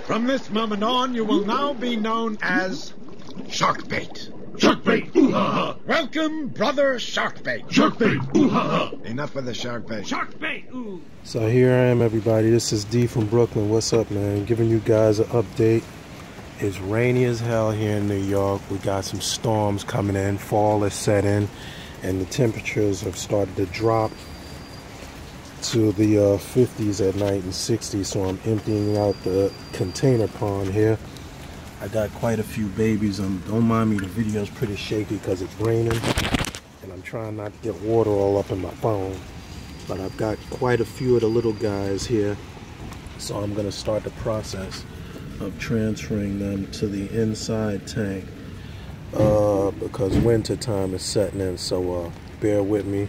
From this moment on, you will now be known as Sharkbait. Sharkbait! Ooh-ha-ha! Welcome, brother Sharkbait. Sharkbait! Ooh-ha-ha! Enough of the Sharkbait. Sharkbait! Ooh! So here I am, everybody. This is D from Brooklyn. What's up, man? Giving you guys an update. It's rainy as hell here in New York. We got some storms coming in. Fall is set in, and the temperatures have started to drop to the 50s at night and 60s. So I'm emptying out the container pond here. I got quite a few babies. Don't mind me, the video is pretty shaky because it's raining, and I'm trying not to get water all up in my phone. But I've got quite a few of the little guys here, so I'm going to start the process of transferring them to the inside tank because winter time is setting in, so bear with me.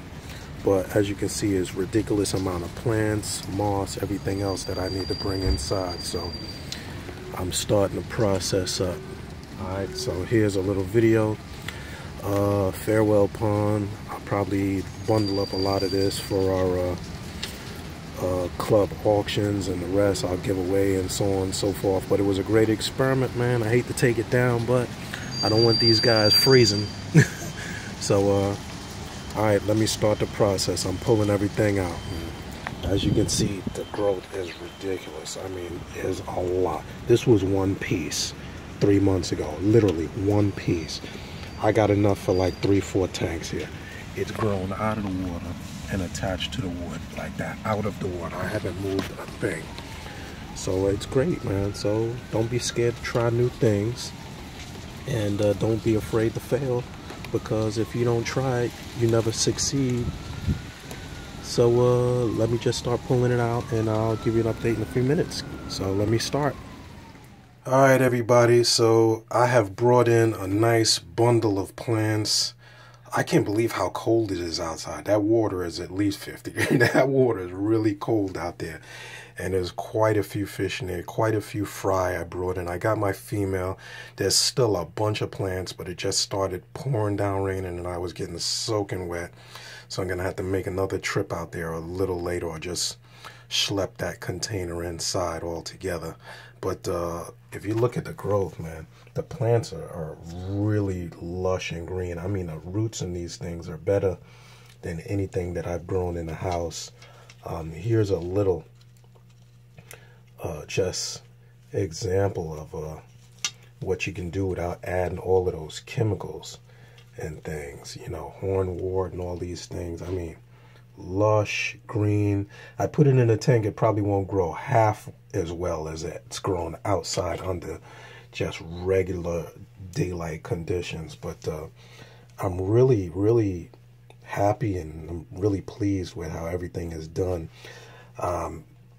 But as you can see, it's ridiculous amount of plants, moss, everything else that I need to bring inside, so I'm starting the process up. Alright, so here's a little video. Farewell pond. I'll probably bundle up a lot of this for our club auctions, and the rest I'll give away and so on and so forth. But it was a great experiment, man. I hate to take it down, but I don't want these guys freezing. So alright, let me start the process. I'm pulling everything out, man. As you can see, the growth is ridiculous. I mean, there's a lot. This was one piece 3 months ago, literally one piece. I got enough for like 3-4 tanks here. It's grown out of the water and attached to the wood like that, out of the water. I haven't moved a thing. So it's great, man. So don't be scared to try new things, and don't be afraid to fail, because if you don't try it, you never succeed. So let me just start pulling it out, and I'll give you an update in a few minutes. So let me start. Alright, everybody, so I have brought in a nice bundle of plants. I can't believe how cold it is outside. That water is at least 50. That water is really cold out there. And there's quite a few fish in there, quite a few fry I brought in. I got my female. There's still a bunch of plants, but it just started pouring down raining, and I was getting soaking wet. So I'm going to have to make another trip out there a little later, or just schlep that container inside altogether. But if you look at the growth, man, the plants are really lush and green. I mean, the roots in these things are better than anything that I've grown in the house. Here's a little just example of what you can do without adding all of those chemicals and things, you know, hornwort and all these things. I mean, lush green. I put it in a tank, it probably won't grow half as well as it's grown outside under just regular daylight conditions. But I'm really happy, and I'm really pleased with how everything is done.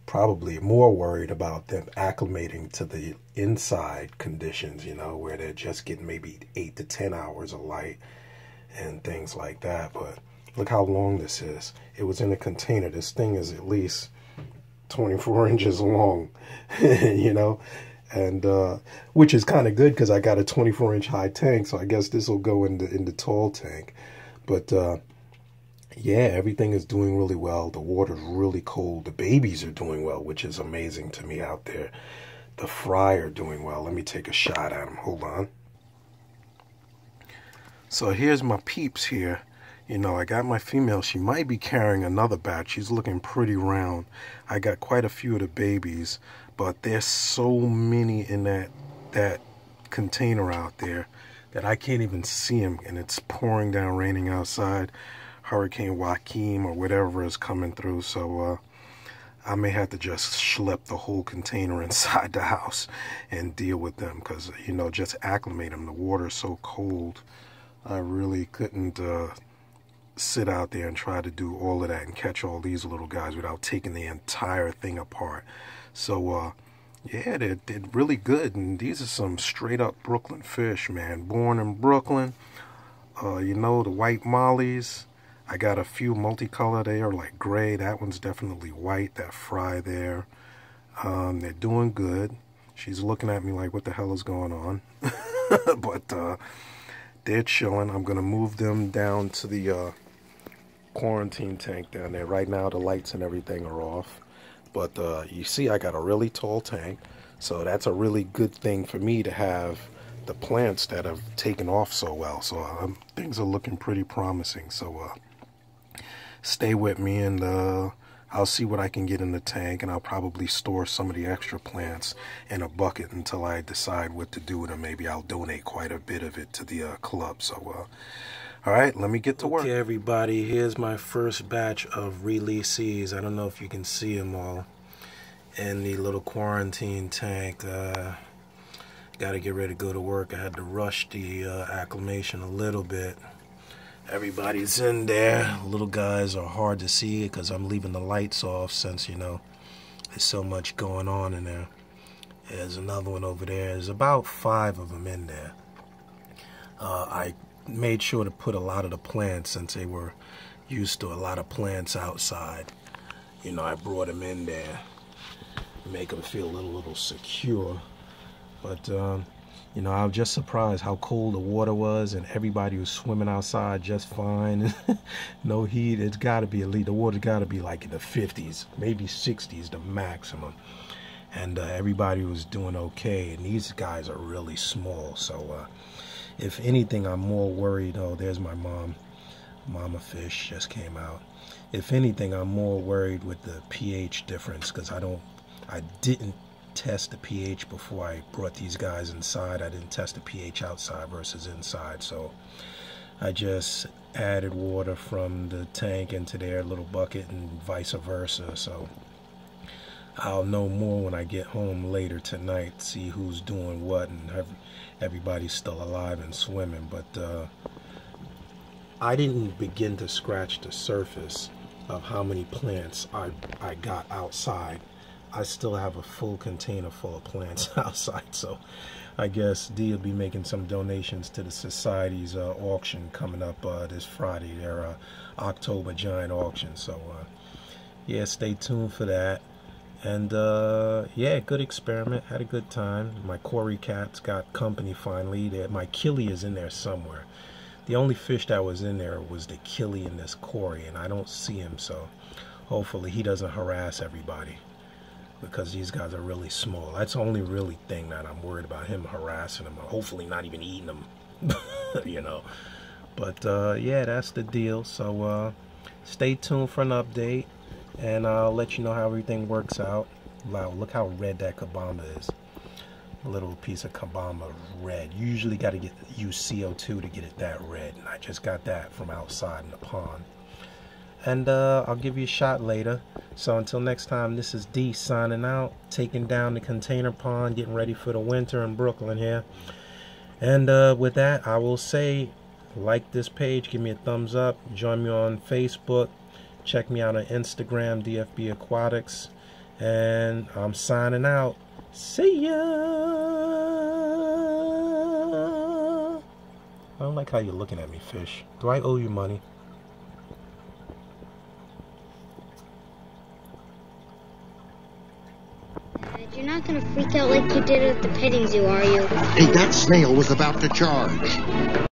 Probably more worried about them acclimating to the inside conditions, you know, where they're just getting maybe 8 to 10 hours of light and things like that. But look how long this is. It was in a container. This thing is at least 24 inches long, you know, and which is kind of good because I got a 24-inch high tank, so I guess this will go in the tall tank. But yeah, everything is doing really well. The water's really cold. The babies are doing well, which is amazing to me out there. The fry are doing well. Let me take a shot at them. Hold on. So here's my peeps here. You know, I got my female. She might be carrying another batch. She's looking pretty round. I got quite a few of the babies, but there's so many in that container out there that I can't even see them, and it's pouring down, raining outside. Hurricane Joaquin or whatever is coming through, so I may have to just schlep the whole container inside the house and deal with them, because, you know, just acclimate them. The water's so cold. I really couldn't sit out there and try to do all of that and catch all these little guys without taking the entire thing apart. So yeah, they're really good, and these are some straight up Brooklyn fish, man. Born in Brooklyn. You know, the white mollies. I got a few multicolored. They are like gray. That one's definitely white, that fry there. They're doing good. She's looking at me like, what the hell is going on? But they're chilling. I'm going to move them down to the quarantine tank down there. Right now, the lights and everything are off. But you see, I got a really tall tank. So that's a really good thing for me to have the plants that have taken off so well. So things are looking pretty promising. So stay with me, and I'll see what I can get in the tank, and I'll probably store some of the extra plants in a bucket until I decide what to do with them. Maybe I'll donate quite a bit of it to the club. So all right, let me get to work. Okay, everybody, here's my first batch of releasees. I don't know if you can see them all in the little quarantine tank. Got to get ready to go to work. I had to rush the acclimation a little bit. Everybody's in there. Little guys are hard to see because I'm leaving the lights off, since, you know, there's so much going on in there. There's another one over there. There's about 5 of them in there. I made sure to put a lot of the plants, since they were used to a lot of plants outside. You know, I brought them in there, make them feel a little secure. But you know, I was just surprised how cold the water was, and everybody was swimming outside just fine. No heat. It's got to be the water's got to be like in the 50s, maybe 60s, the maximum. And everybody was doing okay, and these guys are really small. So if anything, I'm more worried. Oh, there's my mama fish just came out. If anything, I'm more worried with the pH difference, because I didn't test the pH before I brought these guys inside. I didn't test the pH outside versus inside, so I just added water from the tank into their little bucket and vice versa. So I'll know more when I get home later tonight, see who's doing what, and everybody's still alive and swimming. But I didn't begin to scratch the surface of how many plants I got outside. I still have a full container full of plants outside, so I guess Dee will be making some donations to the Society's auction coming up this Friday, their October giant auction. So yeah, stay tuned for that. And yeah, good experiment, had a good time. My Cory cats got company finally. My Killie is in there somewhere. The only fish that was in there was the Killie and this Cory, and I don't see him, so hopefully he doesn't harass everybody, because these guys are really small. That's the only really thing that I'm worried about, him harassing them, or hopefully not even eating them. You know. But yeah, that's the deal. So stay tuned for an update, and I'll let you know how everything works out. Wow, look how red that kabama is. A little piece of kabama red. You usually got to use CO2 to get it that red, and I just got that from outside in the pond. And I'll give you a shot later. So until next time, this is D signing out, taking down the container pond, getting ready for the winter in Brooklyn here. And with that, I will say, like this page, give me a thumbs up, join me on Facebook, check me out on Instagram, DFB Aquatics, and I'm signing out. See ya! I don't like how you're looking at me, fish. Do I owe you money? You're not gonna freak out like you did at the petting zoo, are you? Hey, that snail was about to charge.